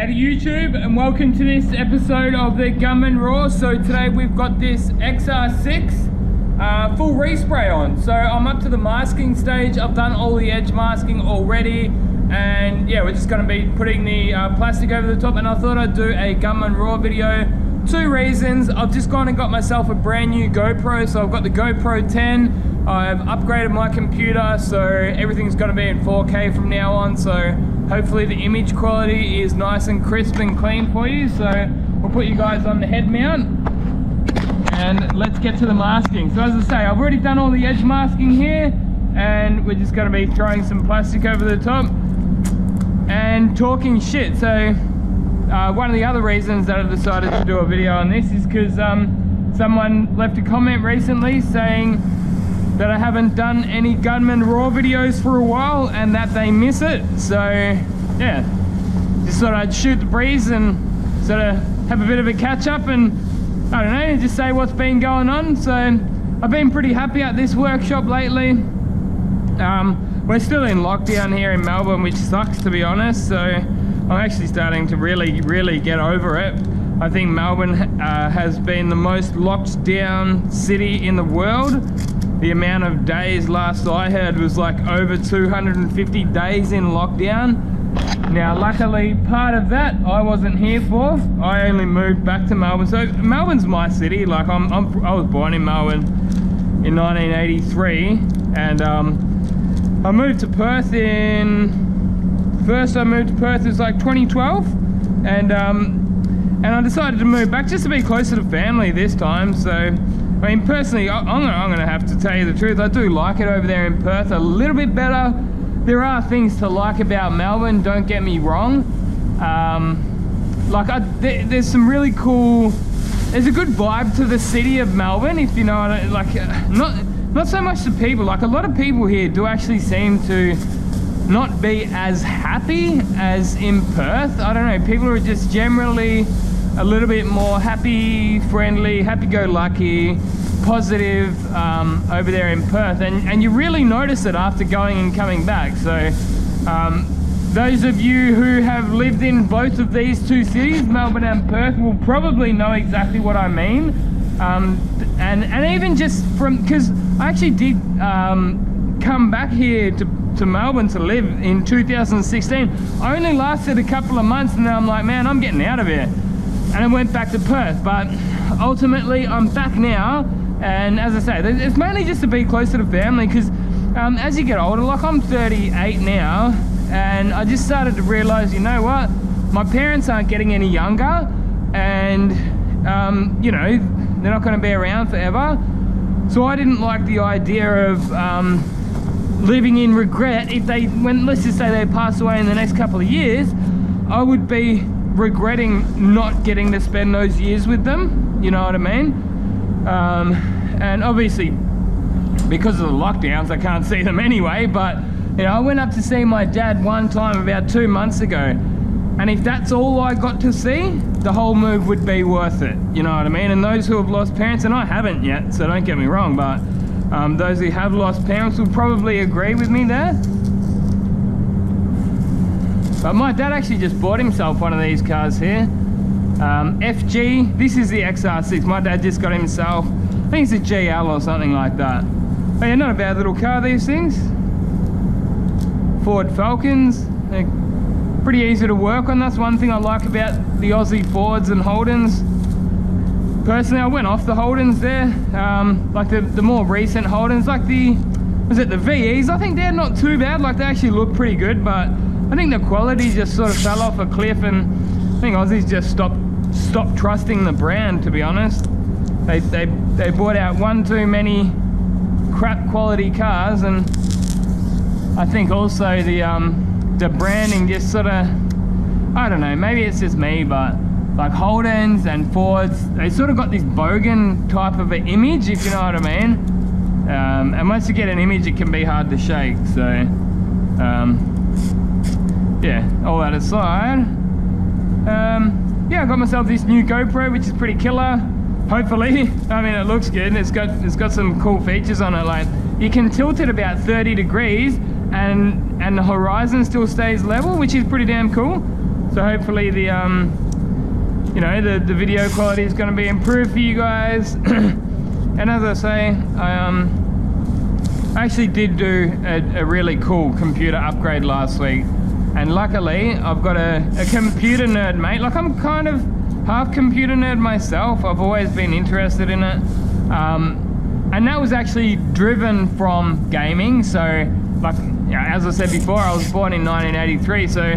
G'day to YouTube and welcome to this episode of the Gunman Raw. So today we've got this XR6 full respray on. So I'm up to the masking stage. I've done all the edge masking already, and yeah, we're just going to be putting the plastic over the top. And I thought I'd do a Gunman Raw video. Two reasons. I've just gone and got myself a brand new GoPro. So I've got the GoPro 10. I've upgraded my computer, so everything's going to be in 4K from now on. So hopefully the image quality is nice and crisp and clean for you. So we'll put you guys on the head mount and let's get to the masking. So as I say, I've already done all the edge masking here, and we're just going to be throwing some plastic over the top and talking shit. So one of the other reasons that I decided to do a video on this is because someone left a comment recently saying that I haven't done any Gunman Raw videos for a while and that they miss it. So yeah, just thought I'd shoot the breeze and sort of have a bit of a catch up and I don't know, just say what's been going on. So I've been pretty happy at this workshop lately. We're still in lockdown here in Melbourne, which sucks, to be honest. So I'm actually starting to really get over it. I think Melbourne has been the most locked down city in the world. The amount of days last I heard was like over 250 days in lockdown. Now luckily part of that I wasn't here for. I only moved back to Melbourne. So Melbourne's my city. Like I was born in Melbourne in 1983, and I moved to Perth first I moved to Perth, it was like 2012, and I decided to move back just to be closer to family this time. So I mean, personally, I'm gonna have to tell you the truth. I do like it over there in Perth a little bit better. There are things to like about Melbourne, don't get me wrong. There's some really cool, there's a good vibe to the city of Melbourne, if you know what I, like, not so much the people. Like a lot of people here do actually seem to not be as happy as in Perth. I don't know, people are just generally a little bit more happy, friendly, happy-go-lucky, positive over there in Perth, and you really notice it after going and coming back. So those of you who have lived in both of these two cities, Melbourne and Perth, will probably know exactly what I mean. And even just from, because I actually did come back here to Melbourne to live in 2016. I only lasted a couple of months, and then I'm like, man, I'm getting out of here. And I went back to Perth, but ultimately I'm back now. And as I say, it's mainly just to be closer to family, because as you get older, like I'm 38 now, and I just started to realize, you know what, my parents aren't getting any younger, and you know, they're not going to be around forever. So I didn't like the idea of living in regret. If they, let's just say they pass away in the next couple of years, I would be regretting not getting to spend those years with them, you know what I mean? And obviously because of the lockdowns I can't see them anyway, but you know, I went up to see my dad one time about 2 months ago, and if that's all I got to see, the whole move would be worth it, you know what I mean? And those who have lost parents, and I haven't yet, so don't get me wrong, but those who have lost parents will probably agree with me there. But my dad actually just bought himself one of these cars here. FG, this is the XR6. My dad just got himself, I think it's a GL or something like that. But yeah, not a bad little car, these things. Ford Falcons, they're pretty easy to work on. That's one thing I like about the Aussie Fords and Holdens. Personally, I went off the Holdens there, like the more recent Holdens, like was it the VEs? I think they're not too bad, like they actually look pretty good, but I think the quality just sort of fell off a cliff, and I think Aussies just stopped trusting the brand, to be honest. They bought out one too many crap quality cars, and I think also the branding just sort of, I don't know, maybe it's just me, but like Holdens and Fords, they sort of got this bogan type of an image, if you know what I mean. And once you get an image, it can be hard to shake. So yeah, all that aside, yeah, I got myself this new GoPro, which is pretty killer, hopefully. I mean, it looks good. It's got some cool features on it, like you can tilt it about 30 degrees and the horizon still stays level, which is pretty damn cool. So hopefully the you know, the video quality is going to be improved for you guys. And as I say, I actually did do a really cool computer upgrade last week, and luckily I've got a computer nerd mate. Like, I'm kind of half computer nerd myself. I've always been interested in it, and that was actually driven from gaming. So like, you know, as I said before, I was born in 1983, so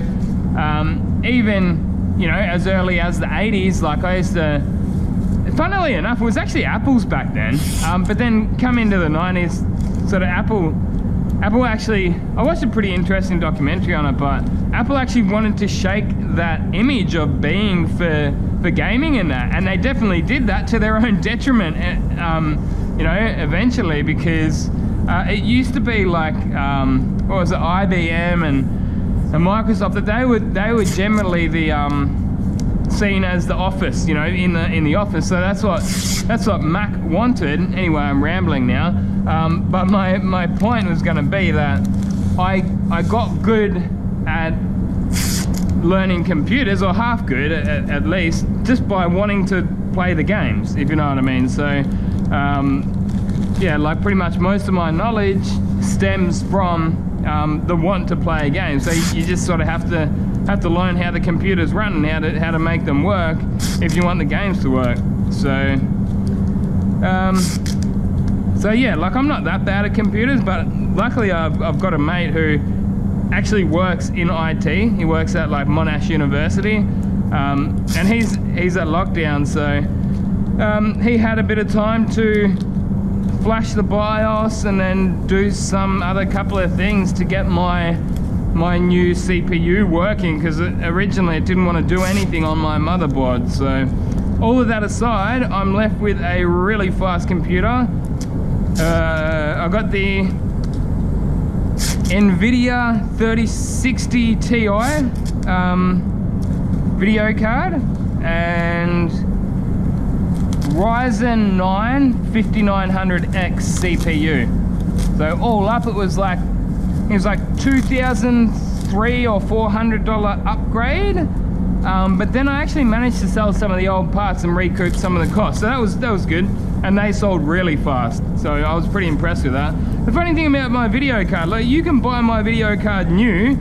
even, you know, as early as the 80s, like I used to, funnily enough, it was actually Apple's back then, but then come into the 90s, sort of Apple actually, I watched a pretty interesting documentary on it, but Apple actually wanted to shake that image of being for gaming and that, and they definitely did that to their own detriment, you know, eventually, because it used to be like, what was it, IBM and Microsoft, that they were generally the seen as the office, you know, in the office. So that's what Mac wanted. Anyway, I'm rambling now. But my point was going to be that I got good at learning computers, or half good at least, just by wanting to play the games, if you know what I mean. So yeah, like pretty much most of my knowledge stems from the want to play a game. So you just sort of have to learn how the computers run and how to make them work if you want the games to work. So so yeah, like I'm not that bad at computers, but luckily I've got a mate who actually works in IT. He works at like Monash University, and he's at lockdown, so he had a bit of time to flash the BIOS and then do some other couple of things to get my new CPU working, because originally it didn't want to do anything on my motherboard. So all of that aside, I'm left with a really fast computer. I got the NVIDIA 3060 Ti video card and Ryzen 9 5900X CPU. So all up it was like $2,300 or $400 upgrade. But then I actually managed to sell some of the old parts and recoup some of the costs. So that was good. And they sold really fast. So I was pretty impressed with that. The funny thing about my video card, like, you can buy my video card new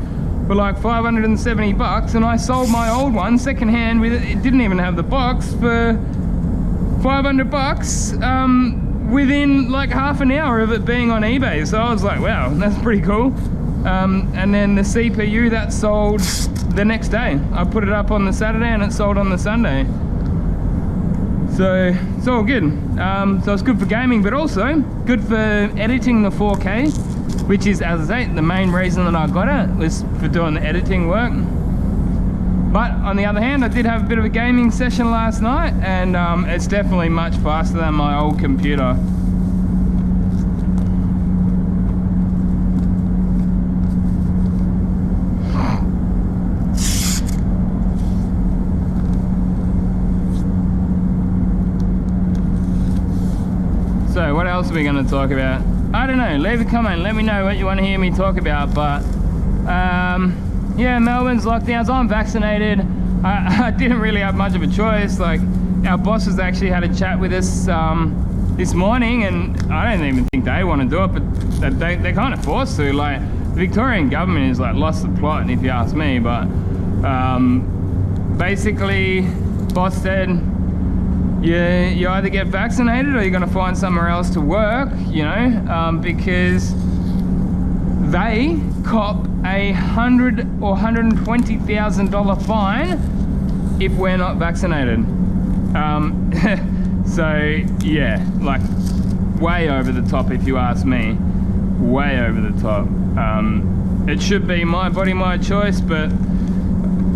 for like 570 bucks, and I sold my old one secondhand with it didn't even have the box, for 500 bucks within like half an hour of it being on eBay. So I was like, wow, that's pretty cool. And then the CPU, that sold the next day. I put it up on the Saturday and it sold on the Sunday. So it's all good. So it's good for gaming, but also good for editing the 4K, which is, as I say, the main reason that I got it was for doing the editing work. But on the other hand, I did have a bit of a gaming session last night, and it's definitely much faster than my old computer. So what else are we going to talk about? I don't know, leave a comment, let me know what you want to hear me talk about. But yeah, Melbourne's lockdowns. I'm vaccinated. I didn't really have much of a choice. Like, our bosses actually had a chat with us this morning, and I don't even think they want to do it, but they're kind of forced to. Like, the Victorian government has like lost the plot, if you ask me. But basically, boss said, you either get vaccinated or you're going to find somewhere else to work, you know, because they cop $100,000 or $120,000 fine if we're not vaccinated. So yeah, like way over the top, if you ask me. Way over the top. It should be my body, my choice, but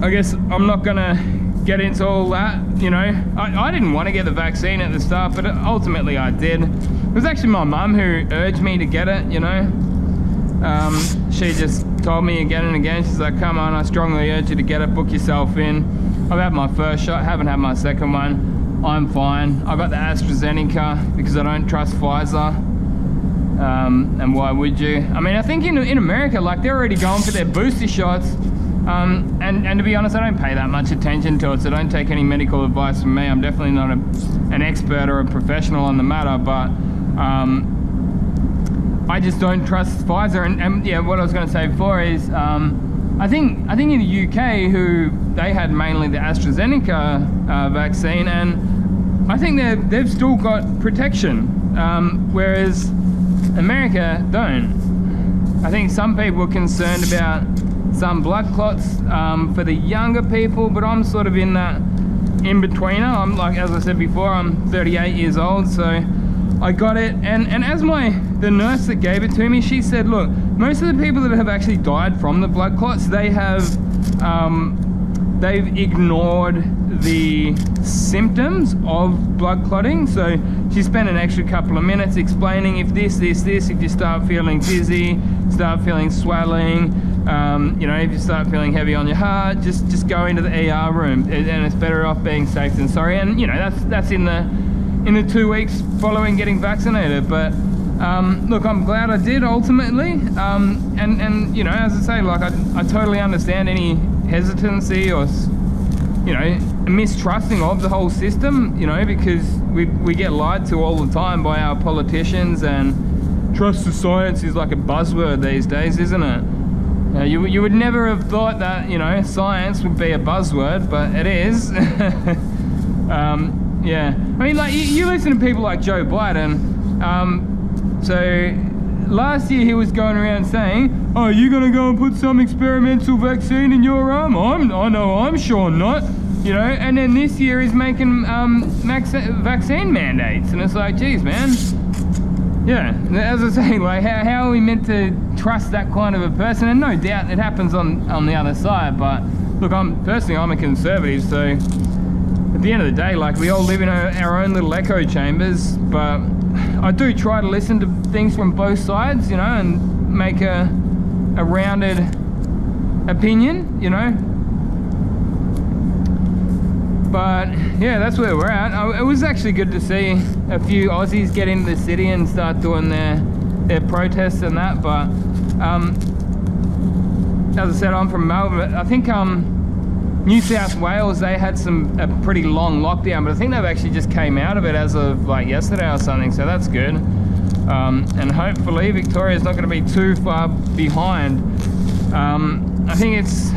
I guess I'm not gonna get into all that, you know. I didn't want to get the vaccine at the start, but ultimately I did. It was actually my mum who urged me to get it, you know. She just told me again and again, she's like, come on, I strongly urge you to get it, book yourself in. I've had my first shot, haven't had my second one. I'm fine. I got the AstraZeneca because I don't trust Pfizer. And why would you? I mean, I think in America, like, they're already going for their booster shots And to be honest, I don't pay that much attention to it, so don't take any medical advice from me. I'm definitely not an expert or a professional on the matter, but I just don't trust Pfizer. And yeah, what I was going to say before is I think in the UK, who they had mainly the AstraZeneca vaccine, and I think they've still got protection, whereas America don't. I think some people are concerned about some blood clots for the younger people, but I'm sort of in that in-betweener. I'm like, as I said before, I'm 38 years old, so I got it. And as the nurse that gave it to me, she said, look, most of the people that have actually died from the blood clots, they've ignored the symptoms of blood clotting. So she spent an extra couple of minutes explaining if this, if you start feeling dizzy, start feeling swelling, you know, if you start feeling heavy on your heart, just go into the ER room, and it's better off being safe than sorry. And you know, that's in the 2 weeks following getting vaccinated. But look, I'm glad I did ultimately, and you know, as I say, like I totally understand any hesitancy or, you know, mistrusting of the whole system, you know, because we get lied to all the time by our politicians, and trust the science is like a buzzword these days, isn't it? You would never have thought that, you know, science would be a buzzword, but it is. Yeah, I mean, like you listen to people like Joe Biden. So last year he was going around saying, "Oh, you're gonna go and put some experimental vaccine in your arm? I'm sure not." You know, and then this year he's making vaccine mandates, and it's like, geez, man. Yeah, as I say, like how are we meant to trust that kind of a person? And no doubt it happens on the other side. But look, I'm a conservative, so at the end of the day, like we all live in our own little echo chambers. But I do try to listen to things from both sides, you know, and make a rounded opinion, you know. But yeah, that's where we're at. It was actually good to see a few Aussies get into the city and start doing their protests and that. But as I said, I'm from Melbourne. I think New South Wales, they had a pretty long lockdown, but I think they've actually just came out of it as of like yesterday or something, so that's good. And hopefully Victoria's not going to be too far behind. I think it's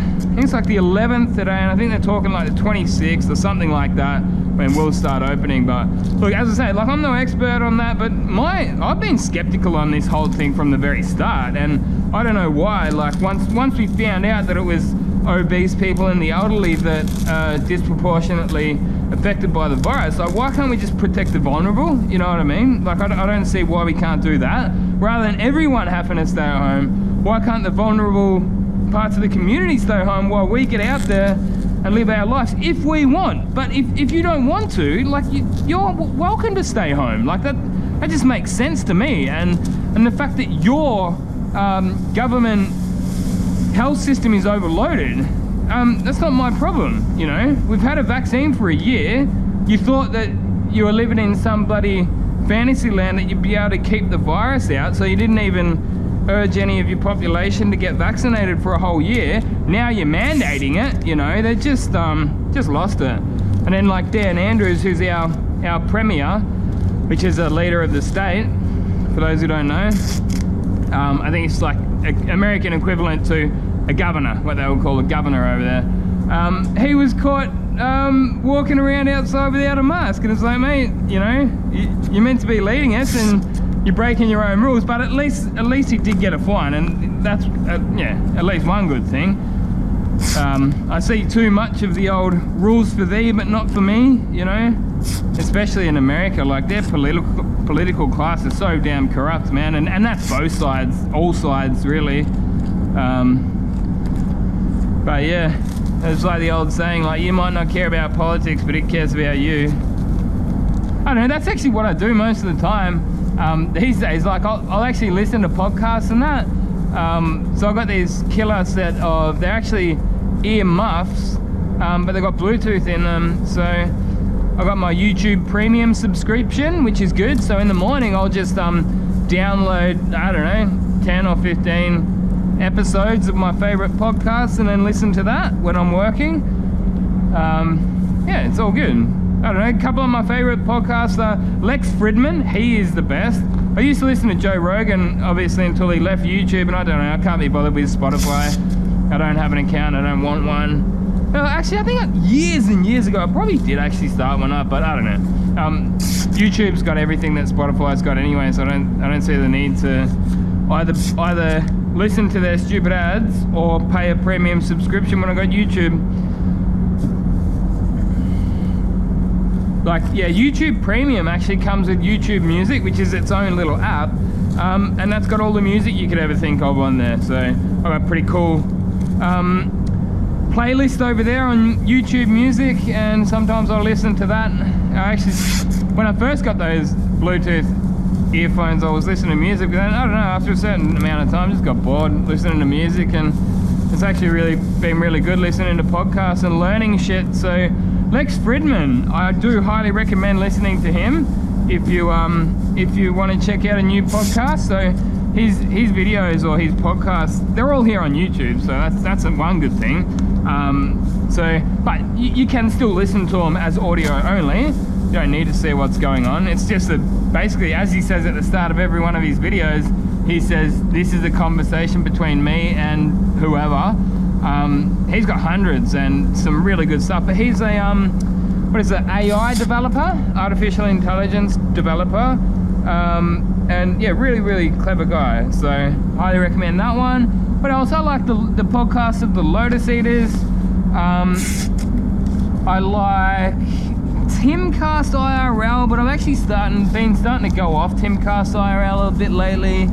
like the 11th today, and I think they're talking like the 26th or something like that when we'll start opening. But look, as I say, like I'm no expert on that, but I've been skeptical on this whole thing from the very start, and I don't know why. Like once we found out that it was obese people and the elderly that are disproportionately affected by the virus, like why can't we just protect the vulnerable? You know what I mean? Like I don't see why we can't do that. Rather than everyone having to stay at home, why can't the vulnerable parts of the community stay home while we get out there and live our lives if we want? But if you don't want to, like you're welcome to stay home. Like that just makes sense to me. And the fact that your government health system is overloaded, that's not my problem. You know, we've had a vaccine for a year. You thought that you were living in some bloody fantasy land that you'd be able to keep the virus out, so you didn't even urge any of your population to get vaccinated for a whole year. Now you're mandating it. You know, they just lost it. And then like Dan Andrews, who's our premier, which is a leader of the state, for those who don't know, I think it's like an American equivalent to a governor, what they would call a governor over there. He was caught walking around outside without a mask, and it's like, mate, you know, you're meant to be leading us and you're breaking your own rules. But at least he did get a fine, and that's yeah, at least one good thing. I see too much of the old rules for thee but not for me, you know, especially in America. Like their political class is so damn corrupt, man, and that's both sides, all sides really. But yeah, it's like the old saying, like you might not care about politics, but it cares about you. I don't know, that's actually what I do most of the time. These days, like I'll actually listen to podcasts and that. So I've got these killer set of, they're actually ear muffs, but they've got Bluetooth in them. So I've got my YouTube premium subscription, which is good. So in the morning, I'll just download, I don't know, 10 or 15 episodes of my favorite podcasts and then listen to that when I'm working. Yeah, it's all good. I don't know, a couple of my favorite podcasts are Lex Friedman. He is the best. I used to listen to Joe Rogan, obviously, until he left YouTube, and I don't know, I can't be bothered with Spotify. I don't have an account, I don't want one. No, actually, I think years and years ago, I probably did actually start one up, but I don't know. YouTube's got everything that Spotify's got anyway, so I don't see the need to either listen to their stupid ads or pay a premium subscription when I got YouTube. Like, yeah, YouTube Premium actually comes with YouTube Music, which is its own little app, and that's got all the music you could ever think of on there. So I've got a pretty cool playlist over there on YouTube Music, and sometimes I'll listen to that. I actually, when I first got those Bluetooth earphones, I was listening to music, but then, I don't know, after a certain amount of time, I just got bored listening to music, and it's actually really been really good listening to podcasts and learning shit. So Lex Friedman, I do highly recommend listening to him if you want to check out a new podcast. So his videos or his podcasts, they're all here on YouTube, so that's one good thing. But you can still listen to them as audio only. You don't need to see what's going on. It's just that basically, as he says at the start of every one of his videos, he says this is a conversation between me and whoever. He's got hundreds and some really good stuff, but he's a what is it, AI developer, artificial intelligence developer, and yeah, really clever guy, so highly recommend that one. But I also like the podcast of the Lotus Eaters. I like Timcast IRL, but I've actually been starting to go off Timcast IRL a bit lately.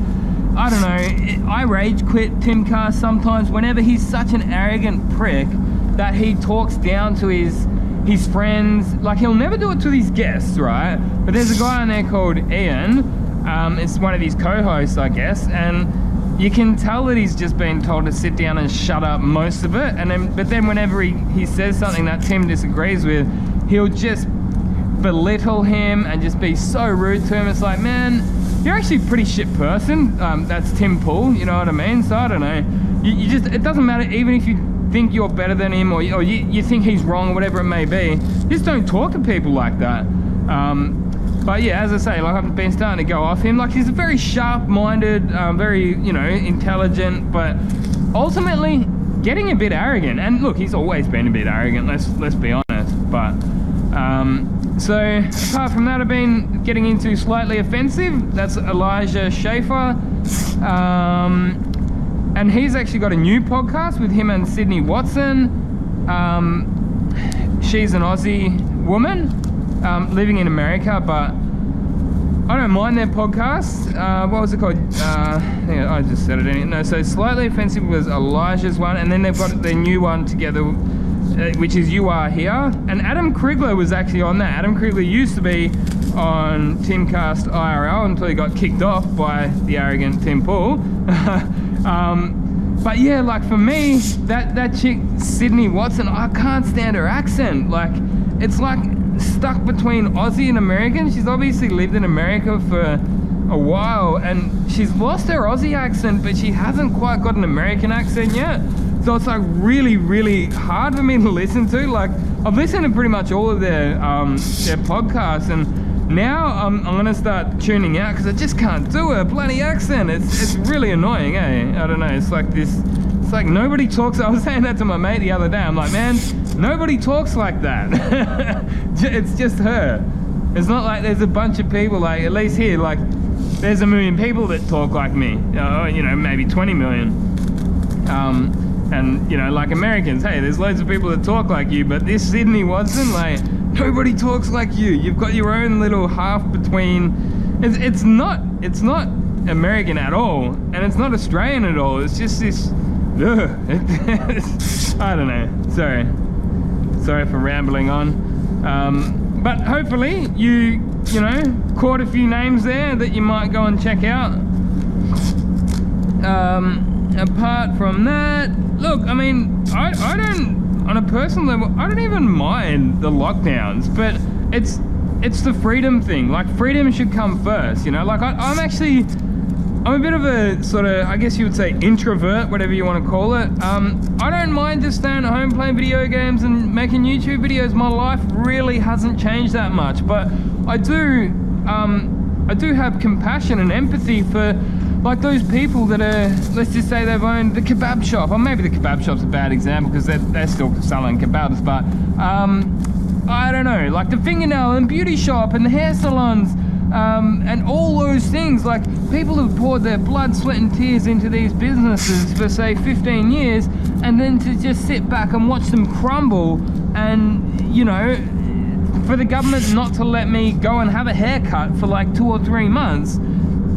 I don't know, I rage quit Timcast sometimes whenever he's such an arrogant prick that he talks down to his friends. Like, he'll never do it to his guests, right? But there's a guy on there called Ian, it's one of his co-hosts, I guess, and you can tell that he's just been told to sit down and shut up most of it, but then whenever he says something that Tim disagrees with, he'll just belittle him and just be so rude to him. It's like, man, you're actually a pretty shit person. That's Tim Pool, you know what I mean? So I don't know. You just, it doesn't matter, even if you think you're better than him or you think he's wrong or whatever it may be, just don't talk to people like that. But yeah, as I say, like, I've been starting to go off him. Like, he's a very sharp-minded, very, you know, intelligent, but ultimately getting a bit arrogant. And look, he's always been a bit arrogant, let's be honest. But so apart from that, I've been getting into slightly offensive. That's Elijah Schaefer, and he's actually got a new podcast with him and Sydney Watson. She's an Aussie woman living in America, but I don't mind their podcast. What was it called? Yeah, I just said it anyway. No, so Slightly Offensive was Elijah's one, and then they've got their new one together, which is You Are Here. And Adam Krigler was actually on that. Adam Krigler used to be on Timcast IRL until he got kicked off by the arrogant Tim Pool. But yeah, like, for me, that chick, Sydney Watson, I can't stand her accent. Like, it's like stuck between Aussie and American. She's obviously lived in America for a while, and she's lost her Aussie accent, but she hasn't quite got an American accent yet. So it's like really hard for me to listen to. Like, I've listened to pretty much all of their podcasts, and now I'm gonna start tuning out because I just can't do her bloody accent. It's really annoying, eh? I don't know. It's like this. It's like nobody talks. I was saying that to my mate the other day. I'm like, man, nobody talks like that. It's just her. It's not like there's a bunch of people, like, at least here, like, there's 1 million people that talk like me. You know, maybe 20 million. And, you know, like Americans, hey, there's loads of people that talk like you, but this Sydney Watson, like, nobody talks like you. You've got your own little half between. It's not American at all, and it's not Australian at all. It's just this. I don't know. Sorry for rambling on. But hopefully you know, caught a few names there that you might go and check out. Apart from that, look, I mean, I don't, on a personal level, I don't even mind the lockdowns, but it's the freedom thing. Like, freedom should come first, you know? Like, I'm actually I'm a bit of a sort of, I guess you would say, introvert, whatever you want to call it. I don't mind just staying at home playing video games and making YouTube videos. My life really hasn't changed that much, but I do have compassion and empathy for like those people that are, let's just say they've owned the kebab shop, or maybe the kebab shop's a bad example because they're still selling kebabs, but I don't know, like the fingernail and beauty shop and the hair salons, and all those things. Like, people have poured their blood, sweat and tears into these businesses for say 15 years, and then to just sit back and watch them crumble, and you know, for the government not to let me go and have a haircut for like 2 or 3 months.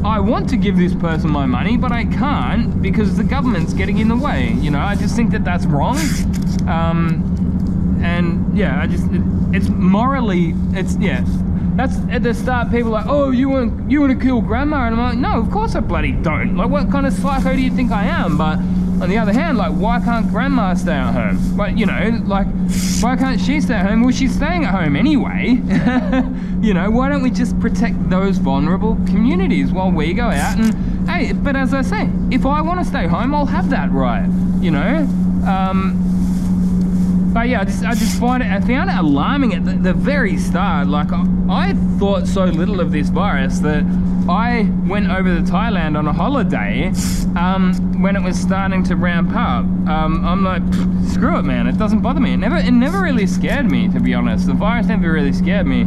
I want to give this person my money, but I can't because the government's getting in the way. You know, I just think that that's wrong. And yeah, it's morally, that's at the start. People are like, oh, you want to kill grandma? And I'm like, no, of course I bloody don't. Like, what kind of psycho do you think I am? But on the other hand, like, why can't grandma stay at home? Like, you know, like, why can't she stay at home? Well, she's staying at home anyway. You know, why don't we just protect those vulnerable communities while we go out and, hey, but as I say, if I want to stay home, I'll have that right, you know? But yeah, I just found it alarming at the very start. Like, I thought so little of this virus that I went over to Thailand on a holiday when it was starting to ramp up. I'm like, screw it, man. It doesn't bother me. It never really scared me, to be honest. The virus never really scared me.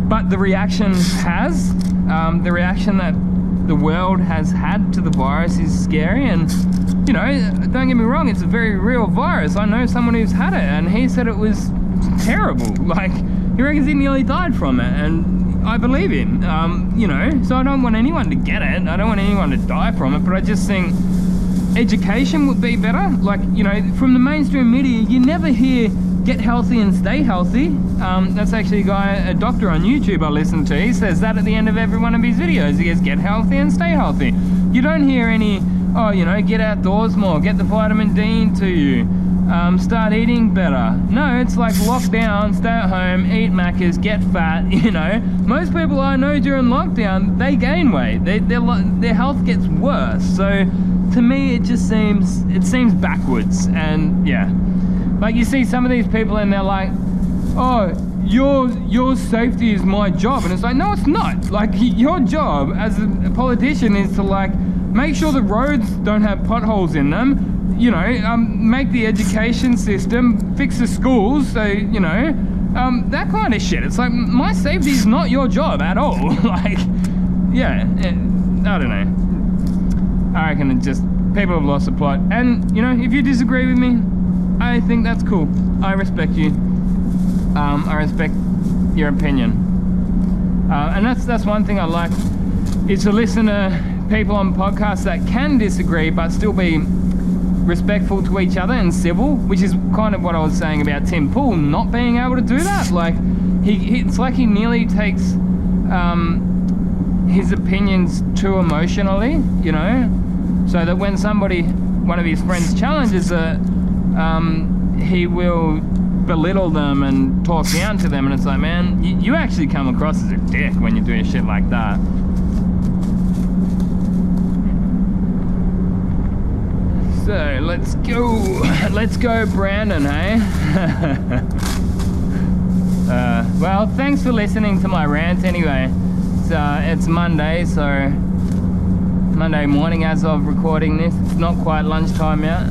But the reaction has. The reaction that the world has had to the virus is scary. And, you know, don't get me wrong, it's a very real virus. I know someone who's had it, and he said it was terrible. Like, he reckons he nearly died from it, and I believe him. You know, so I don't want anyone to get it. I don't want anyone to die from it, but I just think education would be better. Like, you know, from the mainstream media, you never hear get healthy and stay healthy. That's actually a doctor on YouTube I listen to. He says that at the end of every one of his videos. He goes, get healthy and stay healthy. You don't hear any, oh, you know, get outdoors more, get the vitamin D into you, start eating better. No, it's like lockdown, stay at home, eat Maccas, get fat, you know. Most people I know during lockdown, they gain weight. Their health gets worse. So to me, it seems backwards. And yeah, like, you see some of these people and they're like, oh, your safety is my job. And it's like, no, it's not. Like, your job as a politician is to, like, make sure the roads don't have potholes in them, you know, make the education system, fix the schools, so, you know, that kind of shit. It's like, my safety is not your job at all. Like, yeah, I don't know. I reckon it just, people have lost the plot. And, you know, if you disagree with me, I think that's cool. I respect you. I respect your opinion. And that's one thing I like, is to listen to people on podcasts that can disagree but still be respectful to each other and civil, which is kind of what I was saying about Tim Pool not being able to do that. Like, it's like he nearly takes his opinions too emotionally, you know, so that when one of his friends challenges it, he will belittle them and talk down to them, and it's like, man, you actually come across as a dick when you're doing shit like that. So let's go Brandon, hey? Well, thanks for listening to my rant anyway. It's Monday, so Monday morning as of recording this. It's not quite lunchtime yet.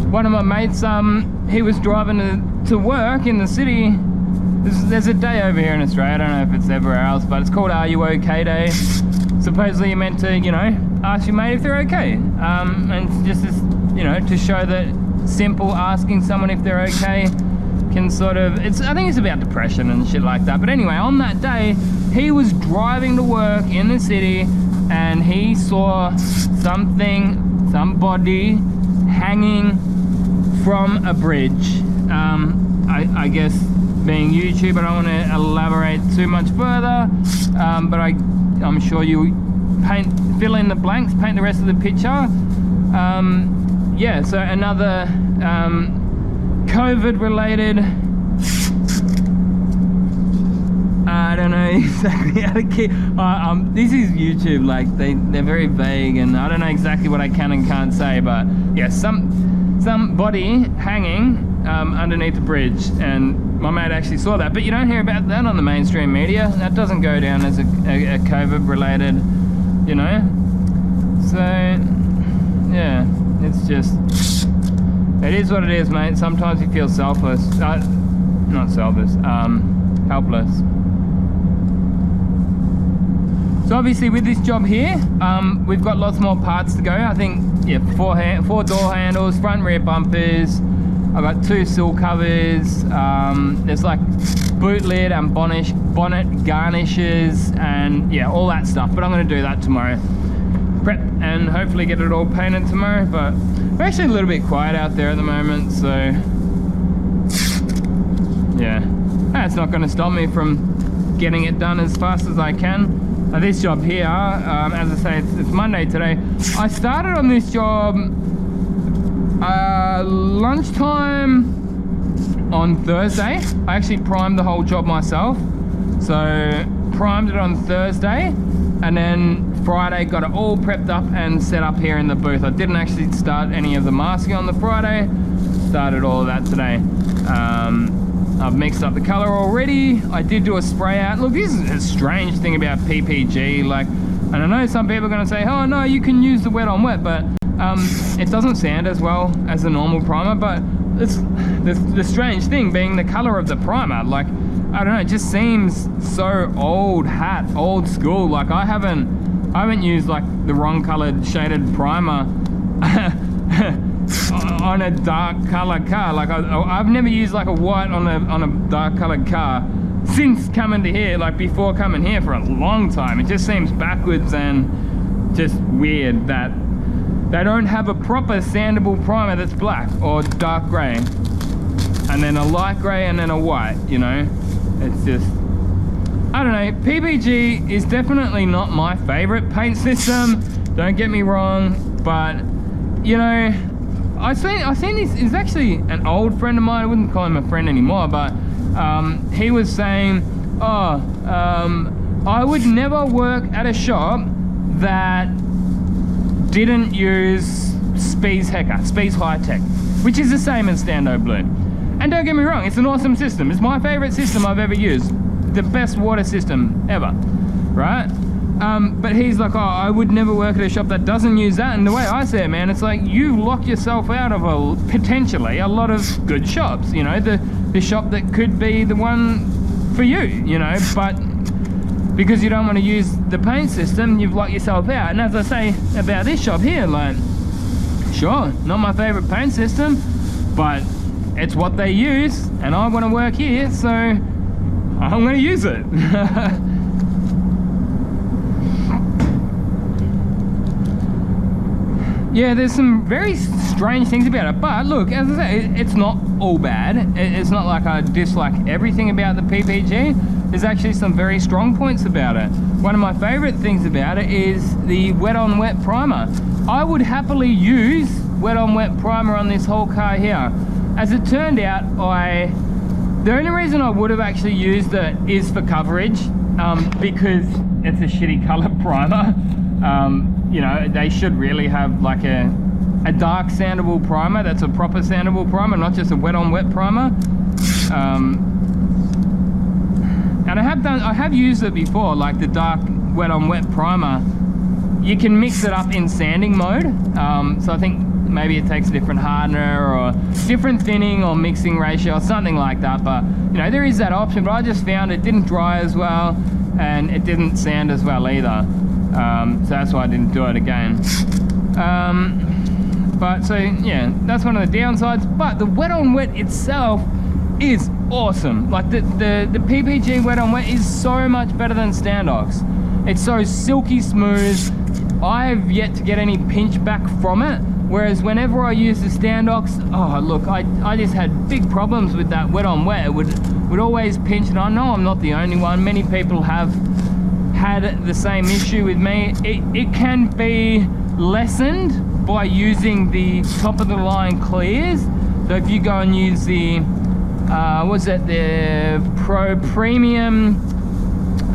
One of my mates, he was driving to work in the city. There's a day over here in Australia, I don't know if it's everywhere else, but it's called Are You OK Day. Supposedly you're meant to, you know, ask your mate if they're okay. And just as, you know, to show that simple asking someone if they're okay can sort of, I think it's about depression and shit like that. But anyway, on that day, he was driving to work in the city and he saw somebody hanging from a bridge. I guess being YouTube, I don't want to elaborate too much further, but I'm sure you fill in the blanks, paint the rest of the picture. Yeah, so another COVID related, I don't know exactly how to keep, this is YouTube, like they're very vague, and I don't know exactly what I can and can't say, but yeah, some body hanging underneath the bridge, and my mate actually saw that, but you don't hear about that on the mainstream media. That doesn't go down as a COVID related, you know. So yeah, it's just, it is what it is, mate. Sometimes you feel selfless, not selfless, helpless. So obviously with this job here, we've got lots more parts to go. I think, yeah, four door handles, front and rear bumpers. I've got 2 sill covers. There's like boot lid and bonnet garnishes, and yeah, all that stuff. But I'm going to do that tomorrow. Prep and hopefully get it all painted tomorrow. But we're actually a little bit quiet out there at the moment, so yeah, that's not going to stop me from getting it done as fast as I can. Now this job here, as I say, it's Monday today. I started on this job lunchtime on Thursday. I actually primed the whole job myself. So primed it on Thursday, and then Friday got it all prepped up and set up here in the booth. I didn't actually start any of the masking on the Friday, started all of that today. I've mixed up the color already. I did do a spray out. Look, this is a strange thing about PPG, like, and I know some people are gonna say, oh no, you can use the wet on wet, but it doesn't sand as well as the normal primer. But it's the strange thing being the color of the primer. Like, I don't know, it just seems so old hat, old school. Like I haven't used like the wrong colored shaded primer on a dark color car. Like I've never used like a white on a dark colored car since coming to here, like before coming here, for a long time. It just seems backwards and just weird that they don't have a proper sandable primer that's black or dark gray, and then a light gray and then a white, you know. It's just, I don't know, PPG is definitely not my favorite paint system, don't get me wrong, but you know, I seen this is actually an old friend of mine. I wouldn't call him a friend anymore, but he was saying, I would never work at a shop that didn't use Spies High Tech, which is the same as Stando Blue. And don't get me wrong, it's an awesome system. It's my favorite system I've ever used, the best water system ever, right? But he's like, oh, I would never work at a shop that doesn't use that. And the way I see it, man, it's like you lock yourself out of potentially a lot of good shops, you know, the shop that could be the one for you, you know, but because you don't want to use the paint system, you've locked yourself out. And as I say about this shop here, like, sure, not my favorite paint system, but it's what they use, and I want to work here, so I'm going to use it. Yeah, there's some very strange things about it, but look, as I say, it's not all bad. It's not like I dislike everything about the PPG. There's actually some very strong points about it. One of my favorite things about it is the wet on wet primer. I would happily use wet on wet primer on this whole car here. As it turned out, the only reason I would have actually used it is for coverage, because it's a shitty color primer. You know, they should really have like a dark sandable primer that's a proper sandable primer, not just a wet on wet primer. And I have used it before, like the dark wet on wet primer. You can mix it up in sanding mode, so I think maybe it takes a different hardener or different thinning or mixing ratio or something like that, but you know, there is that option. But I just found it didn't dry as well and it didn't sand as well either, so that's why I didn't do it again. But so yeah, that's one of the downsides. But the wet on wet itself is awesome. Like the PPG wet on wet is so much better than Standox. It's so silky smooth. I've yet to get any pinch back from it, whereas whenever I use the Standox, oh look, I just had big problems with that wet on wet. It would always pinch, and I know I'm not the only one. Many people have had the same issue with me. It can be lessened by using the top of the line clears. So if you go and use the the Pro Premium,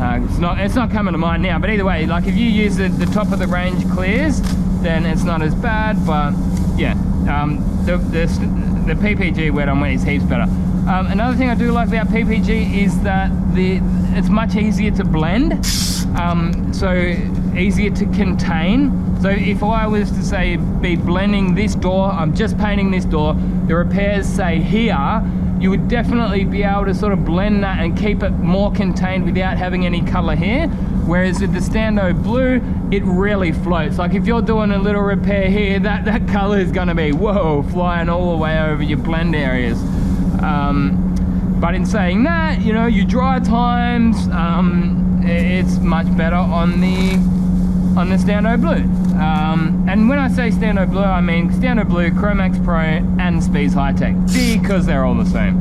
it's not coming to mind now, but either way, like if you use the top of the range clears, then it's not as bad. But yeah, the PPG wet on wet is heaps better. Another thing I do like about PPG is that it's much easier to blend, so easier to contain. So if I was to say be blending this door, I'm just painting this door, the repairs say here, you would definitely be able to sort of blend that and keep it more contained without having any color here. Whereas with the Stando Blue, it really floats. Like if you're doing a little repair here, that color is gonna be, whoa, flying all the way over your blend areas. But in saying that, you know, your dry times, it's much better on the Stando Blue. And when I say Stando Blue, I mean Stando Blue, Chromax Pro, and Spies Hi-Tech, because they're all the same.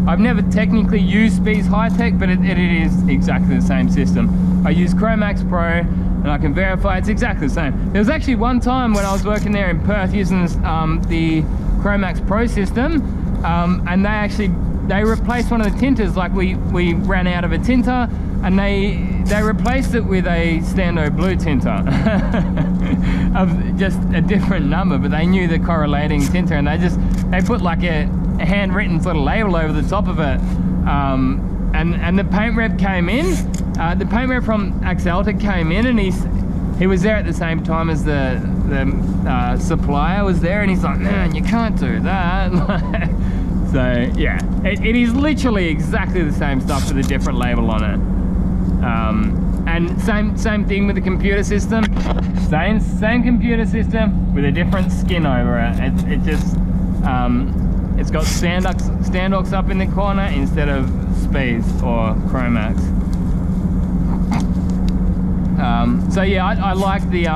I've never technically used Spies Hi-Tech, but it is exactly the same system. I use Chromax Pro, and I can verify it's exactly the same. There was actually one time when I was working there in Perth using this, the Chromax Pro system, and they replaced one of the tinters. Like we ran out of a tinter, and they replaced it with a Stando Blue tinter of just a different number, but they knew the correlating tinter, and they put like a handwritten sort of label over the top of it. And the paint rep came in. The paint rep from Axalta came in, and he was there at the same time as the supplier was there, and he's like, man, you can't do that. So yeah, it is literally exactly the same stuff with a different label on it. And same thing with the computer system. Same computer system with a different skin over it. It just it's got Standox up in the corner instead of Spies or Chromax. So yeah, I like the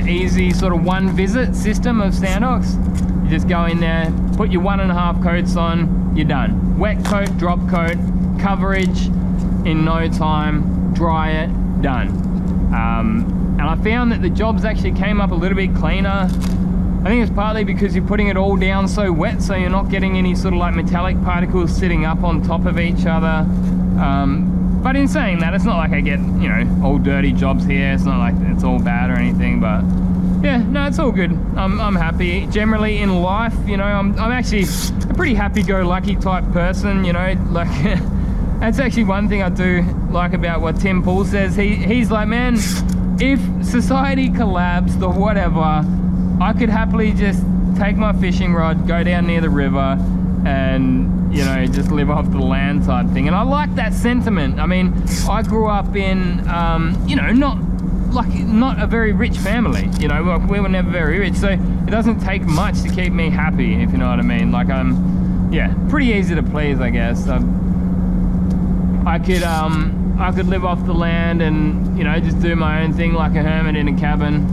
easy sort of one visit system of Standox. You just go in there, put your 1.5 coats on, you're done. Wet coat, drop coat, coverage in no time, dry it, done. And I found that the jobs actually came up a little bit cleaner. I think it's partly because you're putting it all down so wet, so you're not getting any sort of like metallic particles sitting up on top of each other. But in saying that, it's not like I get, you know, all dirty jobs here. It's not like it's all bad or anything, but yeah, no, it's all good. I'm happy. Generally in life, you know, I'm actually a pretty happy-go-lucky type person, you know, like that's actually one thing I do like about what Tim Pool says. He's like, man, if society collapsed or whatever, I could happily just take my fishing rod, go down near the river, and, you know, just live off the land type thing. And I like that sentiment. I mean, I grew up in, you know, not a very rich family. You know, we were never very rich, so it doesn't take much to keep me happy, if you know what I mean. Like, yeah, pretty easy to please, I guess. I could live off the land and, you know, just do my own thing like a hermit in a cabin.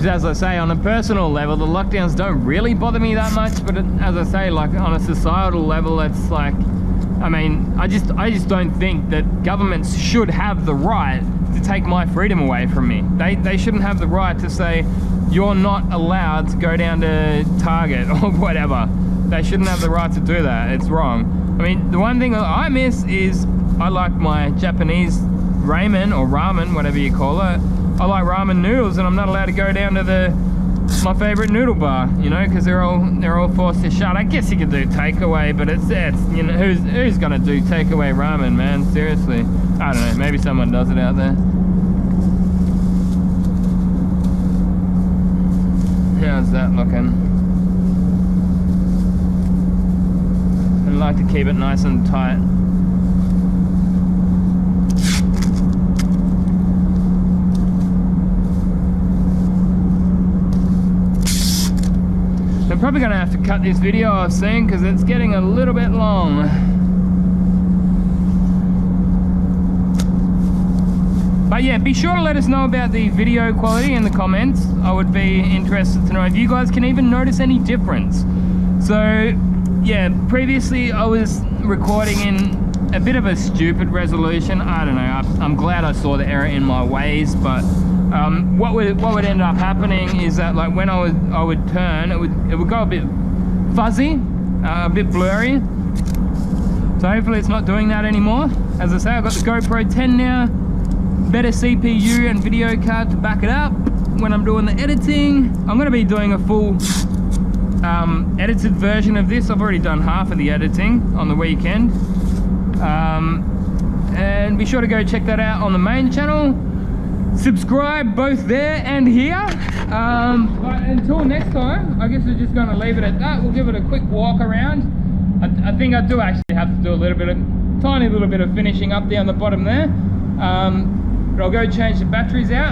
As I say, on a personal level, the lockdowns don't really bother me that much, but as I say, like on a societal level, it's like, I mean, I just don't think that governments should have the right to take my freedom away from me. They shouldn't have the right to say, you're not allowed to go down to Target or whatever. They shouldn't have the right to do that. It's wrong. I mean, the one thing I miss is I like my Japanese ramen or ramen, whatever you call it. I like ramen noodles, and I'm not allowed to go down to my favorite noodle bar, you know, because they're all forced to shut. I guess you could do takeaway, but it's you know, who's gonna do takeaway ramen, man? Seriously, I don't know. Maybe someone does it out there. How's that looking? I like to keep it nice and tight. I'm probably going to have to cut this video off soon because it's getting a little bit long. But yeah, be sure to let us know about the video quality in the comments. I would be interested to know if you guys can even notice any difference. So yeah, previously I was recording in a bit of a stupid resolution. I don't know. I'm glad I saw the error in my ways, but what would end up happening is that like when I would turn, it would go a bit fuzzy, a bit blurry. So hopefully it's not doing that anymore. As I say, I've got the GoPro 10 now, better CPU and video card to back it up when I'm doing the editing. I'm going to be doing a full edited version of this. I've already done half of the editing on the weekend. And be sure to go check that out on the main channel. Subscribe both there and here. But until next time, I guess we're just going to leave it at that. We'll give it a quick walk around. I think I do actually have to do a little bit of, tiny little bit of finishing up down the bottom there. But I'll go change the batteries out.